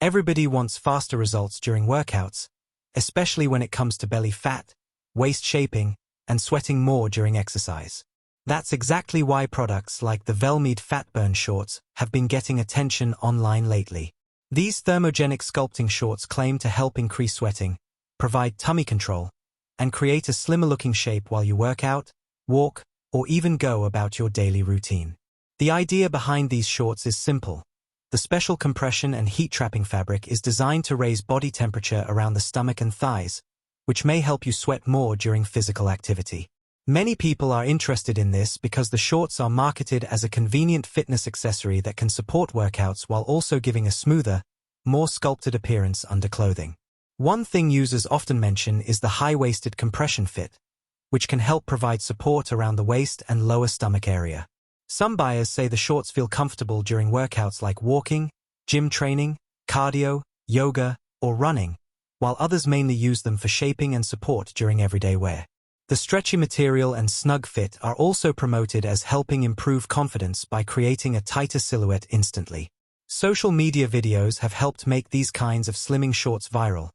Everybody wants faster results during workouts, especially when it comes to belly fat, waist shaping, and sweating more during exercise. That's exactly why products like the Velmeed Fat Burn Shorts have been getting attention online lately. These thermogenic sculpting shorts claim to help increase sweating, provide tummy control, and create a slimmer-looking shape while you work out, walk, or even go about your daily routine. The idea behind these shorts is simple. The special compression and heat-trapping fabric is designed to raise body temperature around the stomach and thighs, which may help you sweat more during physical activity. Many people are interested in this because the shorts are marketed as a convenient fitness accessory that can support workouts while also giving a smoother, more sculpted appearance under clothing. One thing users often mention is the high-waisted compression fit, which can help provide support around the waist and lower stomach area. Some buyers say the shorts feel comfortable during workouts like walking, gym training, cardio, yoga, or running, while others mainly use them for shaping and support during everyday wear. The stretchy material and snug fit are also promoted as helping improve confidence by creating a tighter silhouette instantly. Social media videos have helped make these kinds of slimming shorts viral,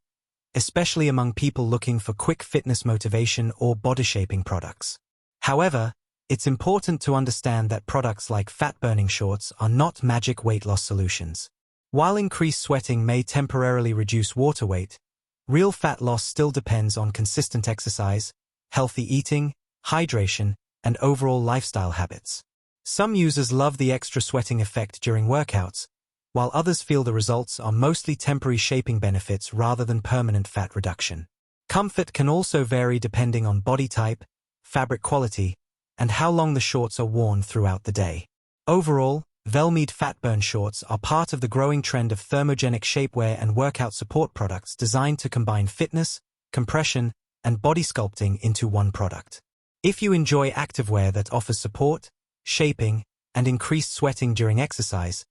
especially among people looking for quick fitness motivation or body-shaping products. However, it's important to understand that products like fat-burning shorts are not magic weight loss solutions. While increased sweating may temporarily reduce water weight, real fat loss still depends on consistent exercise, healthy eating, hydration, and overall lifestyle habits. Some users love the extra sweating effect during workouts, while others feel the results are mostly temporary shaping benefits rather than permanent fat reduction. Comfort can also vary depending on body type, fabric quality, and how long the shorts are worn throughout the day. Overall, Velmeed Fat Burn Shorts are part of the growing trend of thermogenic shapewear and workout support products designed to combine fitness, compression, and body sculpting into one product. If you enjoy activewear that offers support, shaping, and increased sweating during exercise,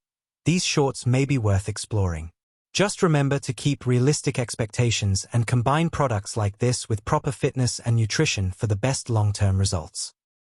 these shorts may be worth exploring. Just remember to keep realistic expectations and combine products like this with proper fitness and nutrition for the best long-term results.